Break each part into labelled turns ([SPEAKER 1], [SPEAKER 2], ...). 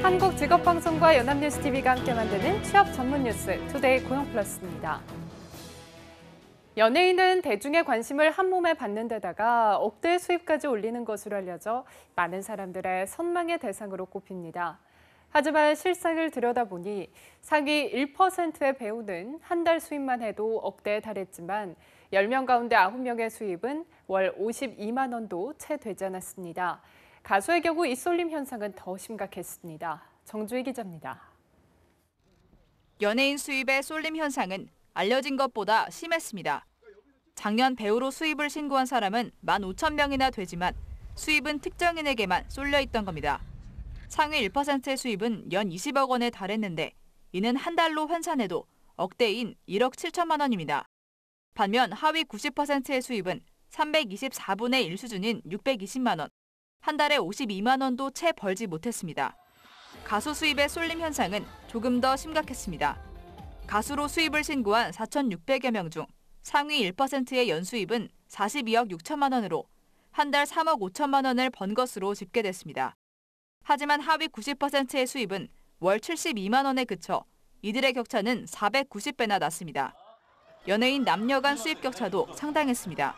[SPEAKER 1] 한국직업방송과 연합뉴스TV가 함께 만드는 취업 전문 뉴스 투데이 고용플러스입니다. 연예인은 대중의 관심을 한몸에 받는 데다가 억대 수입까지 올리는 것으로 알려져 많은 사람들의 선망의 대상으로 꼽힙니다. 하지만 실상을 들여다보니 상위 1%의 배우는 한 달 수입만 해도 억대에 달했지만 10명 가운데 9명의 수입은 월 52만 원도 채 되지 않았습니다. 가수의 경우 이 쏠림 현상은 더 심각했습니다. 정주희 기자입니다.
[SPEAKER 2] 연예인 수입의 쏠림 현상은 알려진 것보다 심했습니다. 작년 배우로 수입을 신고한 사람은 15,000명이나 되지만 수입은 특정인에게만 쏠려 있던 겁니다. 상위 1%의 수입은 연 20억 원에 달했는데 이는 한 달로 환산해도 억대인 1억 7천만 원입니다. 반면 하위 90%의 수입은 324분의 1 수준인 620만 원, 한 달에 52만 원도 채 벌지 못했습니다. 가수 수입의 쏠림 현상은 조금 더 심각했습니다. 가수로 수입을 신고한 4,600여 명 중 상위 1%의 연수입은 42억 6천만 원으로 한 달 3억 5천만 원을 번 것으로 집계됐습니다. 하지만 하위 90%의 수입은 월 72만 원에 그쳐 이들의 격차는 490배나 났습니다. 연예인 남녀 간 수입 격차도 상당했습니다.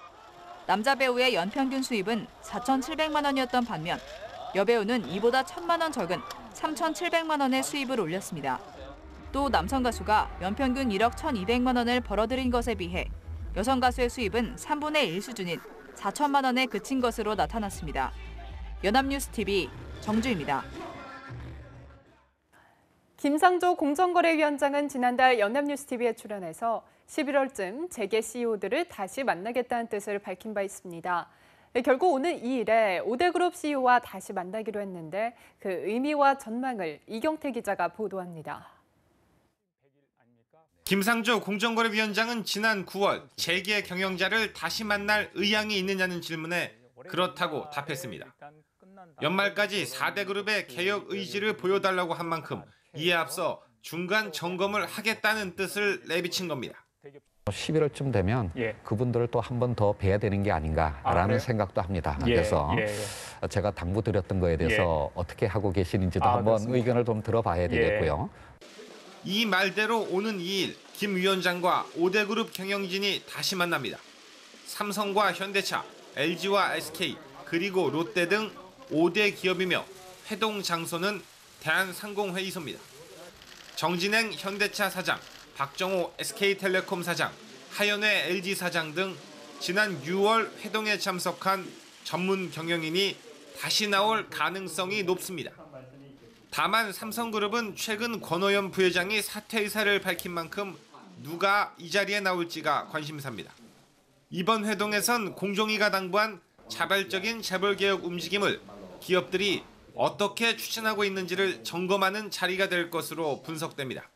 [SPEAKER 2] 남자 배우의 연평균 수입은 4,700만 원이었던 반면 여배우는 이보다 1,000만 원 적은 3,700만 원의 수입을 올렸습니다. 또 남성 가수가 연평균 1억 1,200만 원을 벌어들인 것에 비해 여성 가수의 수입은 3분의 1 수준인 4천만 원에 그친 것으로 나타났습니다. 연합뉴스TV 정주입니다.
[SPEAKER 1] 김상조 공정거래위원장은 지난달 연합뉴스TV에 출연해서 11월쯤 재계 CEO들을 다시 만나겠다는 뜻을 밝힌 바 있습니다. 결국 오는 2일에 오대그룹 CEO와 다시 만나기로 했는데 그 의미와 전망을 이경태 기자가 보도합니다.
[SPEAKER 3] 김상조 공정거래위원장은 지난 9월 재계 경영자를 다시 만날 의향이 있느냐는 질문에 그렇다고 답했습니다. 연말까지 4대 그룹의 개혁 의지를 보여달라고 한 만큼 이에 앞서 중간 점검을 하겠다는 뜻을 내비친 겁니다.
[SPEAKER 4] 11월쯤 되면 그분들을 또 한 번 더 뵈야 되는 게 아닌가라는 생각도 합니다. 그래서 제가 당부드렸던 거에 대해서 어떻게 하고 계시는지도 한번 그렇습니다. 의견을 좀 들어봐야 되겠고요.
[SPEAKER 3] 이 말대로 오는 2일 김 위원장과 5대 그룹 경영진이 다시 만납니다. 삼성과 현대차, LG와 SK, 그리고 롯데 등 5대 기업이며 회동 장소는 대한상공회의소입니다. 정진행 현대차 사장, 박정호 SK텔레콤 사장, 하연회 LG 사장 등 지난 6월 회동에 참석한 전문 경영인이 다시 나올 가능성이 높습니다. 다만 삼성그룹은 최근 권오현 부회장이 사퇴 의사를 밝힌 만큼 누가 이 자리에 나올지가 관심사입니다. 이번 회동에선 공정위가 당부한 자발적인 재벌개혁 움직임을 기업들이 어떻게 추진하고 있는지를 점검하는 자리가 될 것으로 분석됩니다.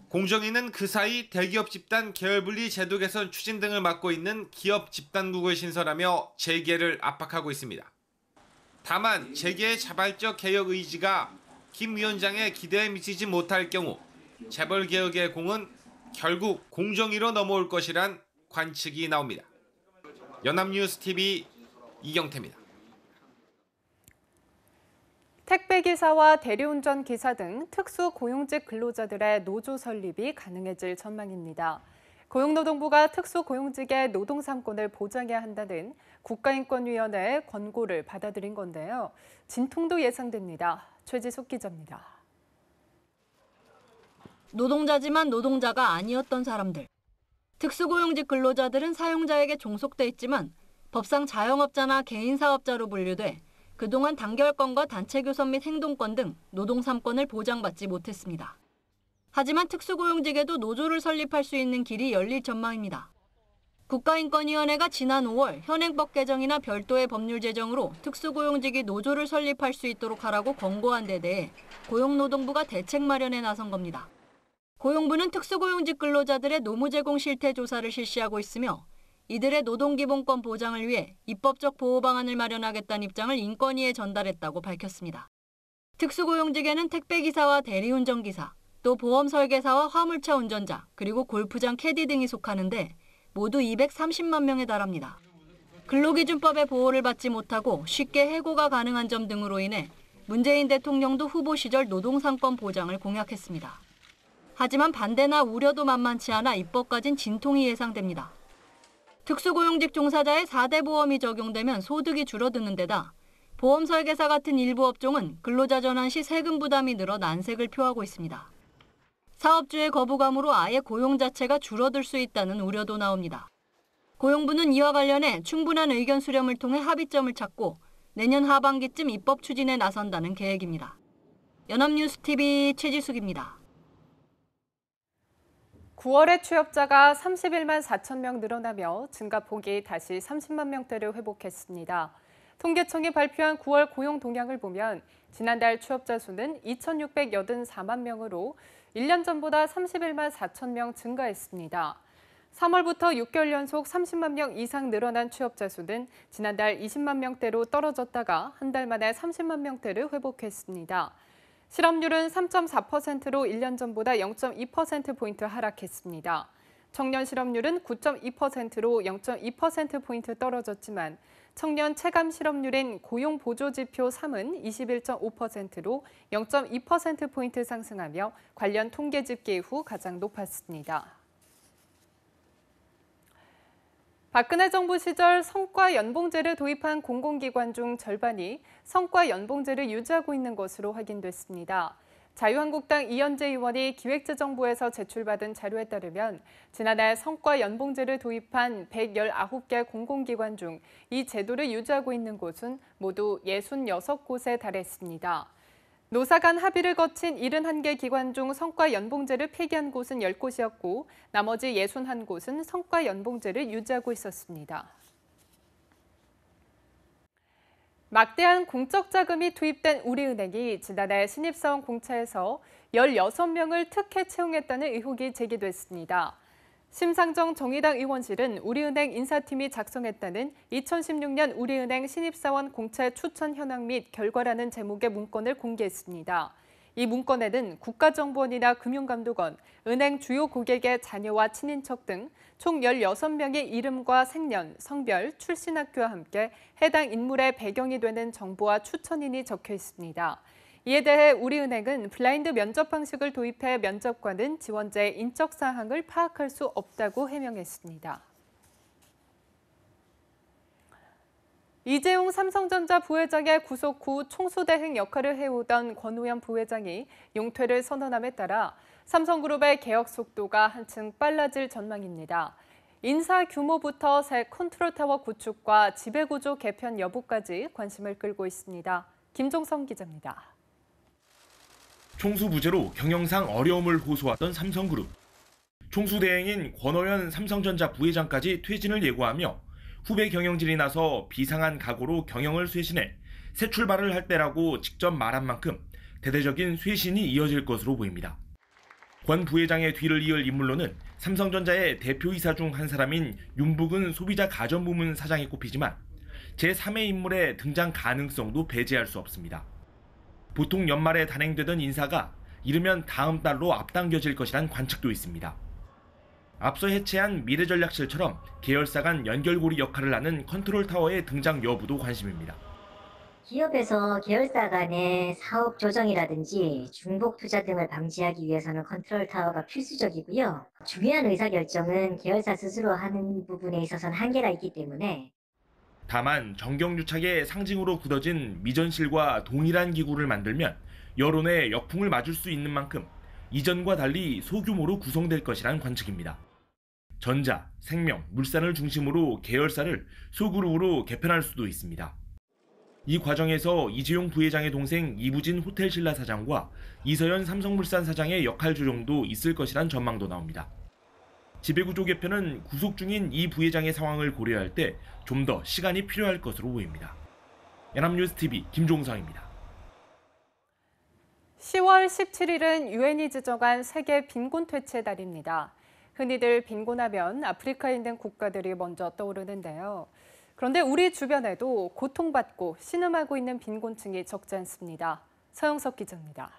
[SPEAKER 3] 공정위는 그 사이 대기업 집단 계열분리 제도 개선 추진 등을 맡고 있는 기업 집단국을 신설하며 재계를 압박하고 있습니다. 다만 재계의 자발적 개혁 의지가 김 위원장의 기대에 미치지 못할 경우 재벌개혁의 공은 결국 공정위로 넘어올 것이란 관측이 나옵니다. 연합뉴스TV 이경태입니다.
[SPEAKER 1] 택배기사와 대리운전 기사 등 특수고용직 근로자들의 노조 설립이 가능해질 전망입니다. 고용노동부가 특수고용직의 노동 3권을 보장해야 한다는 국가인권위원회의 권고를 받아들인 건데요. 진통도 예상됩니다. 최지숙 기자입니다.
[SPEAKER 5] 노동자지만 노동자가 아니었던 사람들. 특수고용직 근로자들은 사용자에게 종속돼 있지만 법상 자영업자나 개인사업자로 분류돼 그동안 단결권과 단체교섭 및 행동권 등 노동 3권을 보장받지 못했습니다. 하지만 특수고용직에도 노조를 설립할 수 있는 길이 열릴 전망입니다. 국가인권위원회가 지난 5월 현행법 개정이나 별도의 법률 제정으로 특수고용직이 노조를 설립할 수 있도록 하라고 권고한 데 대해 고용노동부가 대책 마련에 나선 겁니다. 고용부는 특수고용직 근로자들의 노무 제공 실태 조사를 실시하고 있으며 이들의 노동기본권 보장을 위해 입법적 보호 방안을 마련하겠다는 입장을 인권위에 전달했다고 밝혔습니다. 특수고용직에는 택배기사와 대리운전기사, 또 보험설계사와 화물차 운전자, 그리고 골프장 캐디 등이 속하는데 모두 230만 명에 달합니다. 근로기준법의 보호를 받지 못하고 쉽게 해고가 가능한 점 등으로 인해 문재인 대통령도 후보 시절 노동상권 보장을 공약했습니다. 하지만 반대나 우려도 만만치 않아 입법까진 진통이 예상됩니다. 특수고용직 종사자의 4대 보험이 적용되면 소득이 줄어드는 데다 보험 설계사 같은 일부 업종은 근로자 전환 시 세금 부담이 늘어 난색을 표하고 있습니다. 사업주의 거부감으로 아예 고용 자체가 줄어들 수 있다는 우려도 나옵니다. 고용부는 이와 관련해 충분한 의견 수렴을 통해 합의점을 찾고 내년 하반기쯤 입법 추진에 나선다는 계획입니다. 연합뉴스TV 최지숙입니다.
[SPEAKER 1] 9월에 취업자가 31만 4천 명 늘어나며 증가폭이 다시 30만 명대를 회복했습니다. 통계청이 발표한 9월 고용 동향을 보면 지난달 취업자 수는 2,684만 명으로 1년 전보다 31만 4천 명 증가했습니다. 3월부터 6개월 연속 30만 명 이상 늘어난 취업자 수는 지난달 20만 명대로 떨어졌다가 한 달 만에 30만 명대를 회복했습니다. 실업률은 3.4%로 1년 전보다 0.2%포인트 하락했습니다. 청년 실업률은 9.2%로 0.2%포인트 떨어졌지만 청년 체감 실업률인 고용보조지표 3은 21.5%로 0.2%포인트 상승하며 관련 통계 집계 이후 가장 높았습니다. 박근혜 정부 시절 성과연봉제를 도입한 공공기관 중 절반이 성과연봉제를 유지하고 있는 것으로 확인됐습니다. 자유한국당 이현재 의원이 기획재정부에서 제출받은 자료에 따르면 지난해 성과연봉제를 도입한 119개 공공기관 중 이 제도를 유지하고 있는 곳은 모두 66곳에 달했습니다. 노사 간 합의를 거친 71개 기관 중 성과연봉제를 폐기한 곳은 10곳이었고 나머지 61곳은 성과연봉제를 유지하고 있었습니다. 막대한 공적 자금이 투입된 우리은행이 지난해 신입사원 공채에서 16명을 특혜 채용했다는 의혹이 제기됐습니다. 심상정 정의당 의원실은 우리은행 인사팀이 작성했다는 2016년 우리은행 신입사원 공채 추천 현황 및 결과라는 제목의 문건을 공개했습니다. 이 문건에는 국가정보원이나 금융감독원, 은행 주요 고객의 자녀와 친인척 등 총 16명의 이름과 생년, 성별, 출신 학교와 함께 해당 인물의 배경이 되는 정보와 추천인이 적혀 있습니다. 이에 대해 우리은행은 블라인드 면접 방식을 도입해 면접관은 지원자의 인적 사항을 파악할 수 없다고 해명했습니다. 이재용 삼성전자 부회장의 구속 후 총수대행 역할을 해오던 권오현 부회장이 용퇴를 선언함에 따라 삼성그룹의 개혁 속도가 한층 빨라질 전망입니다. 인사 규모부터 새 컨트롤타워 구축과 지배구조 개편 여부까지 관심을 끌고 있습니다. 김종성 기자입니다.
[SPEAKER 6] 총수 부재로 경영상 어려움을 호소하던 삼성그룹. 총수 대행인 권오현 삼성전자 부회장까지 퇴진을 예고하며 후배 경영진이 나서 비상한 각오로 경영을 쇄신해 새 출발을 할 때라고 직접 말한 만큼 대대적인 쇄신이 이어질 것으로 보입니다. 권 부회장의 뒤를 이을 인물로는 삼성전자의 대표이사 중 한 사람인 윤북은 소비자 가전부문 사장이 꼽히지만 제3의 인물의 등장 가능성도 배제할 수 없습니다. 보통 연말에 단행되던 인사가 이르면 다음 달로 앞당겨질 것이란 관측도 있습니다. 앞서 해체한 미래전략실처럼 계열사 간 연결고리 역할을 하는 컨트롤타워의 등장 여부도 관심입니다.
[SPEAKER 7] 기업에서 계열사 간의 사업 조정이라든지 중복 투자 등을 방지하기 위해서는 컨트롤타워가 필수적이고요. 중요한 의사결정은 계열사 스스로 하는 부분에 있어서는 한계가 있기 때문에
[SPEAKER 6] 다만 정경유착의 상징으로 굳어진 미전실과 동일한 기구를 만들면 여론의 역풍을 맞을 수 있는 만큼 이전과 달리 소규모로 구성될 것이란 관측입니다. 전자, 생명, 물산을 중심으로 계열사를 소그룹으로 개편할 수도 있습니다. 이 과정에서 이재용 부회장의 동생 이부진 호텔신라 사장과 이서연 삼성물산 사장의 역할 조정도 있을 것이란 전망도 나옵니다. 지배구조 개편은 구속 중인 이 부회장의 상황을 고려할 때 좀 더 시간이 필요할 것으로 보입니다. 연합뉴스TV 김종성입니다.
[SPEAKER 1] 10월 17일은 유엔이 지정한 세계 빈곤 퇴치의 달입니다. 흔히들 빈곤하면 아프리카에 있는 국가들이 먼저 떠오르는데요. 그런데 우리 주변에도 고통받고 신음하고 있는 빈곤층이 적지 않습니다. 서영석 기자입니다.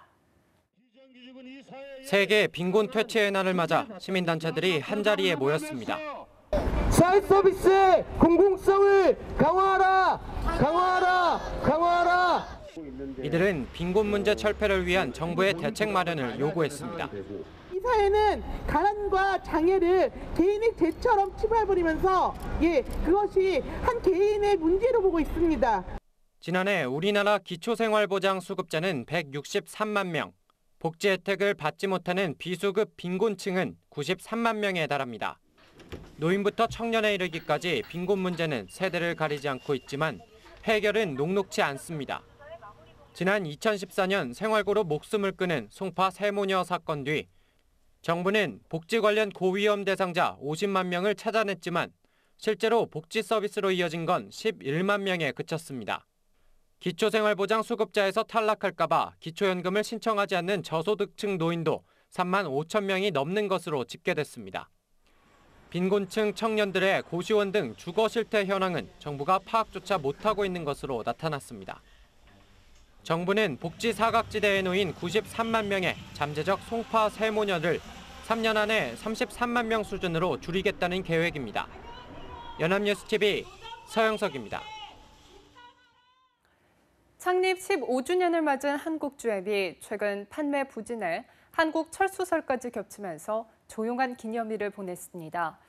[SPEAKER 8] 세계 빈곤 퇴치의 날을 맞아 시민단체들이 한자리에 모였습니다.
[SPEAKER 9] 사회 서비스의 공공성을 강화하라! 강화하라! 강화하라!
[SPEAKER 8] 이들은 빈곤 문제 철폐를 위한 정부의 대책 마련을 요구했습니다.
[SPEAKER 9] 이 사회는 가난과 장애를 개인의 죄처럼 치부해버리면서 그것이 한 개인의 문제로 보고 있습니다.
[SPEAKER 8] 지난해 우리나라 기초생활보장 수급자는 163만 명, 복지 혜택을 받지 못하는 비수급 빈곤층은 93만 명에 달합니다. 노인부터 청년에 이르기까지 빈곤 문제는 세대를 가리지 않고 있지만 해결은 녹록지 않습니다. 지난 2014년 생활고로 목숨을 끊은 송파 세모녀 사건 뒤 정부는 복지 관련 고위험 대상자 50만 명을 찾아냈지만 실제로 복지 서비스로 이어진 건 11만 명에 그쳤습니다. 기초생활보장 수급자에서 탈락할까 봐 기초연금을 신청하지 않는 저소득층 노인도 3만 5천 명이 넘는 것으로 집계됐습니다. 빈곤층 청년들의 고시원 등 주거 실태 현황은 정부가 파악조차 못하고 있는 것으로 나타났습니다. 정부는 복지 사각지대에 놓인 93만 명의 잠재적 송파 세모녀를 3년 안에 33만 명 수준으로 줄이겠다는 계획입니다. 연합뉴스TV 서영석입니다.
[SPEAKER 1] 창립 15주년을 맞은 한국주앱이 최근 판매 부진에 한국철수설까지 겹치면서 조용한 기념일을 보냈습니다.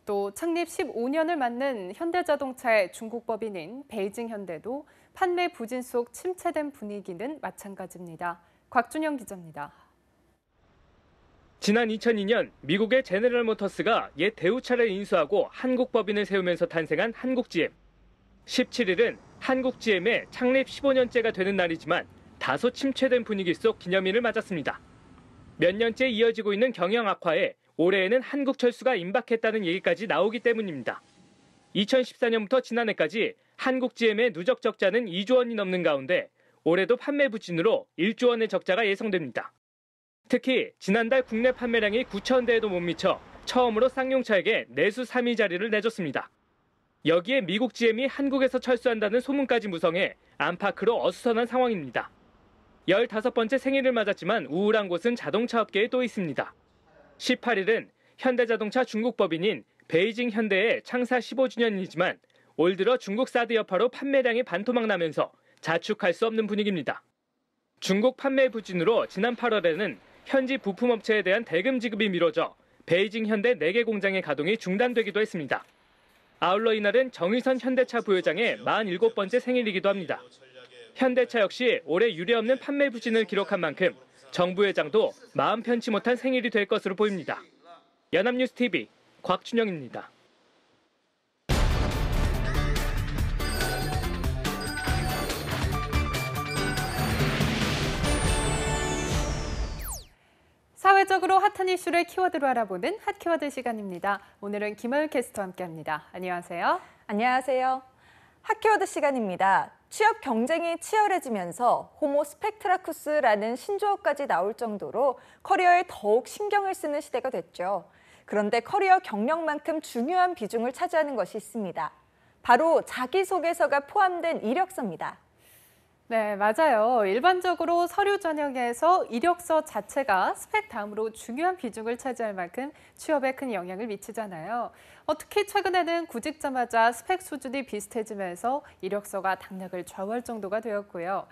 [SPEAKER 1] 또 창립 15년을 맞는 현대자동차의 중국 법인인 베이징현대도 판매 부진 속 침체된 분위기는 마찬가지입니다. 곽준영 기자입니다.
[SPEAKER 10] 지난 2002년 미국의 제너럴 모터스가 옛 대우차를 인수하고 한국 법인을 세우면서 탄생한 한국GM. 17일은 한국GM의 창립 15년째가 되는 날이지만 다소 침체된 분위기 속 기념일을 맞았습니다. 몇 년째 이어지고 있는 경영 악화에 올해에는 한국철수가 임박했다는 얘기까지 나오기 때문입니다. 2014년부터 지난해까지 한국GM의 누적 적자는 2조 원이 넘는 가운데 올해도 판매 부진으로 1조 원의 적자가 예상됩니다. 특히 지난달 국내 판매량이 9천 대에도 못 미쳐 처음으로 쌍용차에게 내수 3위 자리를 내줬습니다. 여기에 미국 GM이 한국에서 철수한다는 소문까지 무성해 안팎으로 어수선한 상황입니다. 15번째 생일을 맞았지만 우울한 곳은 자동차 업계에 또 있습니다. 18일은 현대자동차 중국 법인인 베이징 현대의 창사 15주년이지만 올 들어 중국 사드 여파로 판매량이 반토막 나면서 자축할 수 없는 분위기입니다. 중국 판매 부진으로 지난 8월에는 현지 부품업체에 대한 대금 지급이 미뤄져 베이징 현대 4개 공장의 가동이 중단되기도 했습니다. 아울러 이날은 정의선 현대차 부회장의 47번째 생일이기도 합니다. 현대차 역시 올해 유례없는 판매 부진을 기록한 만큼 정 부회장도 마음 편치 못한 생일이 될 것으로 보입니다. 연합뉴스TV 곽준영입니다.
[SPEAKER 1] 사회적으로 핫한 이슈를 키워드로 알아보는 핫키워드 시간입니다. 오늘은 김하율 캐스터와 함께합니다. 안녕하세요.
[SPEAKER 11] 안녕하세요. 핫키워드 시간입니다. 취업 경쟁이 치열해지면서 호모 스펙트라쿠스라는 신조어까지 나올 정도로 커리어에 더욱 신경을 쓰는 시대가 됐죠. 그런데 커리어 경력만큼 중요한 비중을 차지하는 것이 있습니다. 바로 자기소개서가 포함된 이력서입니다.
[SPEAKER 1] 네, 맞아요. 일반적으로 서류 전형에서 이력서 자체가 스펙 다음으로 중요한 비중을 차지할 만큼 취업에 큰 영향을 미치잖아요. 특히 최근에는 구직자마다 스펙 수준이 비슷해지면서 이력서가 당락을 좌우할 정도가 되었고요.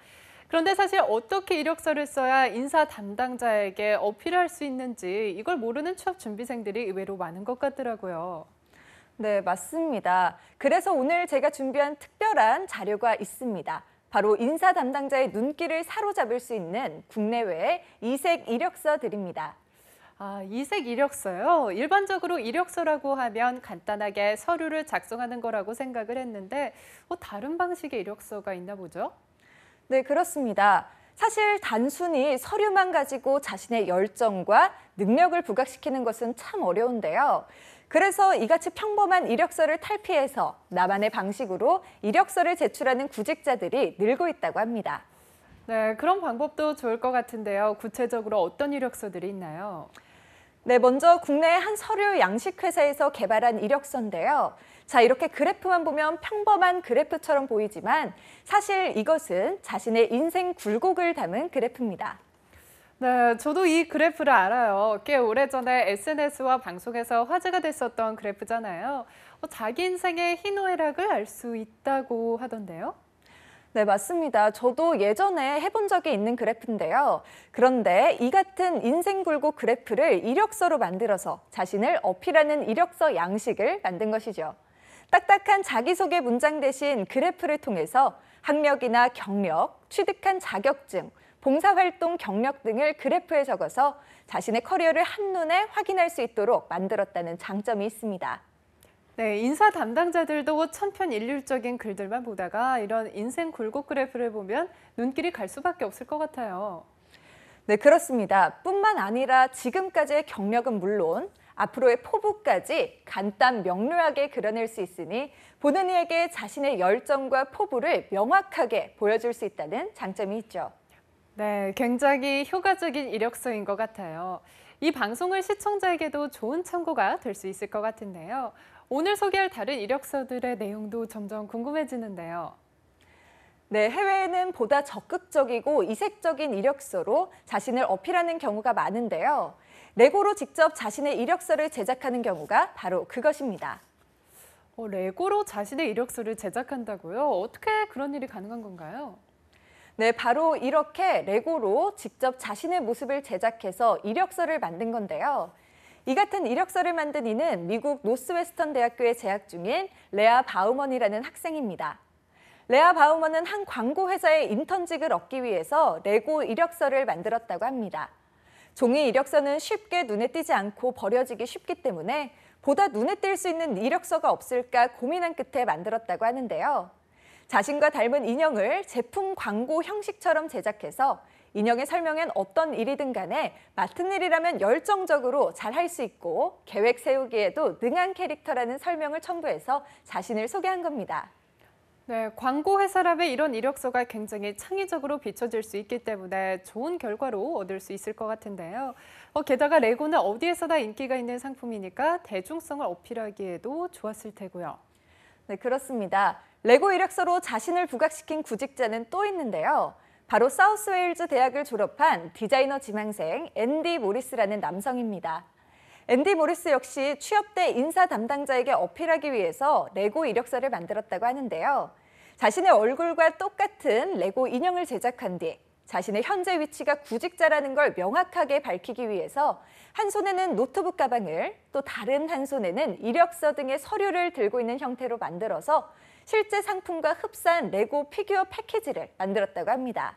[SPEAKER 1] 그런데 사실 어떻게 이력서를 써야 인사 담당자에게 어필할 수 있는지 이걸 모르는 취업 준비생들이 의외로 많은 것 같더라고요.
[SPEAKER 11] 네, 맞습니다. 그래서 오늘 제가 준비한 특별한 자료가 있습니다. 바로 인사 담당자의 눈길을 사로잡을 수 있는 국내외의 이색 이력서들입니다.
[SPEAKER 1] 이색 이력서요? 일반적으로 이력서라고 하면 간단하게 서류를 작성하는 거라고 생각을 했는데 다른 방식의 이력서가 있나 보죠?
[SPEAKER 11] 네, 그렇습니다. 사실 단순히 서류만 가지고 자신의 열정과 능력을 부각시키는 것은 참 어려운데요. 그래서 이같이 평범한 이력서를 탈피해서 나만의 방식으로 이력서를 제출하는 구직자들이 늘고 있다고 합니다.
[SPEAKER 1] 네, 그런 방법도 좋을 것 같은데요. 구체적으로 어떤 이력서들이 있나요?
[SPEAKER 11] 네, 먼저 국내의 한 서류 양식회사에서 개발한 이력서인데요. 자, 이렇게 그래프만 보면 평범한 그래프처럼 보이지만 사실 이것은 자신의 인생 굴곡을 담은 그래프입니다.
[SPEAKER 1] 네, 저도 이 그래프를 알아요. 꽤 오래전에 SNS와 방송에서 화제가 됐었던 그래프잖아요. 자기 인생의 희노애락을 알 수 있다고 하던데요?
[SPEAKER 11] 네, 맞습니다. 저도 예전에 해본 적이 있는 그래프인데요. 그런데 이 같은 인생 굴곡 그래프를 이력서로 만들어서 자신을 어필하는 이력서 양식을 만든 것이죠. 딱딱한 자기소개 문장 대신 그래프를 통해서 학력이나 경력, 취득한 자격증, 봉사활동 경력 등을 그래프에 적어서 자신의 커리어를 한눈에 확인할 수 있도록 만들었다는 장점이 있습니다.
[SPEAKER 1] 네, 인사 담당자들도 천편일률적인 글들만 보다가 이런 인생 굴곡 그래프를 보면 눈길이 갈 수밖에 없을 것 같아요.
[SPEAKER 11] 네, 그렇습니다. 뿐만 아니라 지금까지의 경력은 물론 앞으로의 포부까지 간단 명료하게 그려낼 수 있으니 보는 이에게 자신의 열정과 포부를 명확하게 보여줄 수 있다는 장점이 있죠.
[SPEAKER 1] 네, 굉장히 효과적인 이력서인 것 같아요. 이 방송을 시청자에게도 좋은 참고가 될 수 있을 것 같은데요. 오늘 소개할 다른 이력서들의 내용도 점점 궁금해지는데요.
[SPEAKER 11] 네, 해외에는 보다 적극적이고 이색적인 이력서로 자신을 어필하는 경우가 많은데요. 레고로 직접 자신의 이력서를 제작하는 경우가 바로 그것입니다.
[SPEAKER 1] 레고로 자신의 이력서를 제작한다고요? 어떻게 그런 일이 가능한 건가요?
[SPEAKER 11] 네, 바로 이렇게 레고로 직접 자신의 모습을 제작해서 이력서를 만든 건데요. 이 같은 이력서를 만든 이는 미국 노스웨스턴 대학교에 재학 중인 레아 바우먼이라는 학생입니다. 레아 바우먼은 한 광고 회사의 인턴직을 얻기 위해서 레고 이력서를 만들었다고 합니다. 종이 이력서는 쉽게 눈에 띄지 않고 버려지기 쉽기 때문에 보다 눈에 띌 수 있는 이력서가 없을까 고민한 끝에 만들었다고 하는데요. 자신과 닮은 인형을 제품 광고 형식처럼 제작해서 인형의 설명엔 어떤 일이든 간에 맡은 일이라면 열정적으로 잘 할 수 있고 계획 세우기에도 능한 캐릭터라는 설명을 첨부해서 자신을 소개한 겁니다.
[SPEAKER 1] 네, 광고 회사라면 이런 이력서가 굉장히 창의적으로 비춰질 수 있기 때문에 좋은 결과로 얻을 수 있을 것 같은데요. 게다가 레고는 어디에서나 인기가 있는 상품이니까 대중성을 어필하기에도 좋았을 테고요.
[SPEAKER 11] 네, 그렇습니다. 레고 이력서로 자신을 부각시킨 구직자는 또 있는데요. 바로 사우스웨일즈 대학을 졸업한 디자이너 지망생 앤디 모리스라는 남성입니다. 앤디 모리스 역시 취업 때 인사 담당자에게 어필하기 위해서 레고 이력서를 만들었다고 하는데요. 자신의 얼굴과 똑같은 레고 인형을 제작한 뒤 자신의 현재 위치가 구직자라는 걸 명확하게 밝히기 위해서 한 손에는 노트북 가방을 또 다른 한 손에는 이력서 등의 서류를 들고 있는 형태로 만들어서 실제 상품과 흡사한 레고 피규어 패키지를 만들었다고 합니다.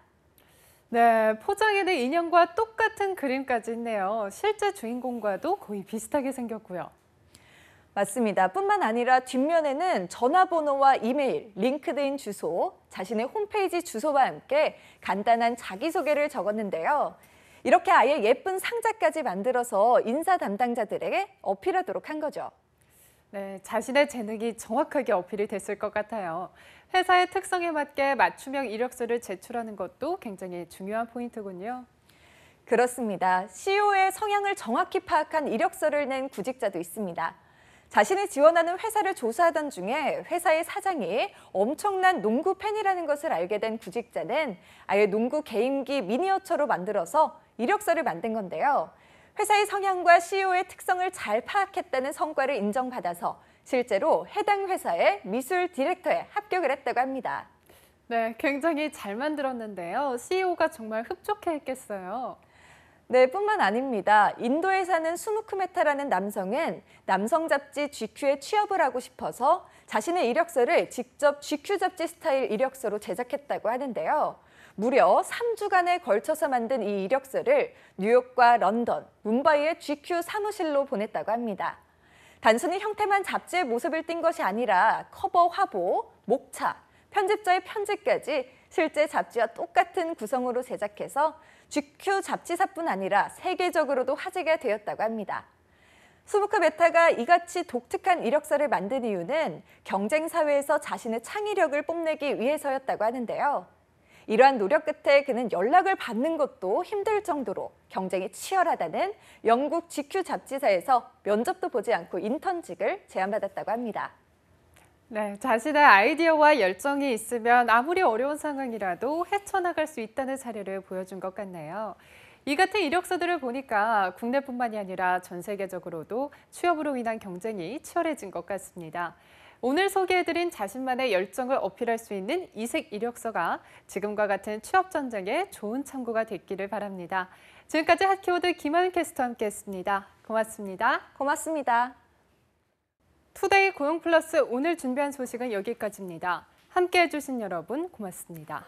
[SPEAKER 1] 네, 포장에는 인형과 똑같은 그림까지 있네요. 실제 주인공과도 거의 비슷하게 생겼고요.
[SPEAKER 11] 맞습니다. 뿐만 아니라 뒷면에는 전화번호와 이메일, 링크드인 주소, 자신의 홈페이지 주소와 함께 간단한 자기소개를 적었는데요. 이렇게 아예 예쁜 상자까지 만들어서 인사 담당자들에게 어필하도록 한 거죠.
[SPEAKER 1] 네, 자신의 재능이 정확하게 어필이 됐을 것 같아요. 회사의 특성에 맞게 맞춤형 이력서를 제출하는 것도 굉장히 중요한 포인트군요.
[SPEAKER 11] 그렇습니다. CEO의 성향을 정확히 파악한 이력서를 낸 구직자도 있습니다. 자신이 지원하는 회사를 조사하던 중에 회사의 사장이 엄청난 농구 팬이라는 것을 알게 된 구직자는 아예 농구 게임기 미니어처로 만들어서 이력서를 만든 건데요. 회사의 성향과 CEO의 특성을 잘 파악했다는 성과를 인정받아서 실제로 해당 회사의 미술 디렉터에 합격을 했다고 합니다.
[SPEAKER 1] 네, 굉장히 잘 만들었는데요. CEO가 정말 흡족해했겠어요.
[SPEAKER 11] 네, 뿐만 아닙니다. 인도에 사는 수무크 메타라는 남성은 남성 잡지 GQ에 취업을 하고 싶어서 자신의 이력서를 직접 GQ 잡지 스타일 이력서로 제작했다고 하는데요. 무려 3주간에 걸쳐서 만든 이 이력서를 뉴욕과 런던, 뭄바이의 GQ 사무실로 보냈다고 합니다. 단순히 형태만 잡지의 모습을 띈 것이 아니라 커버 화보, 목차, 편집자의 편지까지 실제 잡지와 똑같은 구성으로 제작해서 GQ 잡지사뿐 아니라 세계적으로도 화제가 되었다고 합니다. 수무크 메타가 이같이 독특한 이력서를 만든 이유는 경쟁 사회에서 자신의 창의력을 뽐내기 위해서였다고 하는데요. 이러한 노력 끝에 그는 연락을 받는 것도 힘들 정도로 경쟁이 치열하다는 영국 GQ 잡지사에서 면접도 보지 않고 인턴직을 제안받았다고 합니다.
[SPEAKER 1] 네, 자신의 아이디어와 열정이 있으면 아무리 어려운 상황이라도 헤쳐나갈 수 있다는 사례를 보여준 것 같네요. 이 같은 이력서들을 보니까 국내뿐만이 아니라 전 세계적으로도 취업으로 인한 경쟁이 치열해진 것 같습니다. 오늘 소개해드린 자신만의 열정을 어필할 수 있는 이색 이력서가 지금과 같은 취업 전쟁에 좋은 참고가 됐기를 바랍니다. 지금까지 핫키워드 김하윤 캐스터와 함께했습니다. 고맙습니다.
[SPEAKER 11] 고맙습니다.
[SPEAKER 1] 투데이 고용 플러스 오늘 준비한 소식은 여기까지입니다. 함께해 주신 여러분 고맙습니다.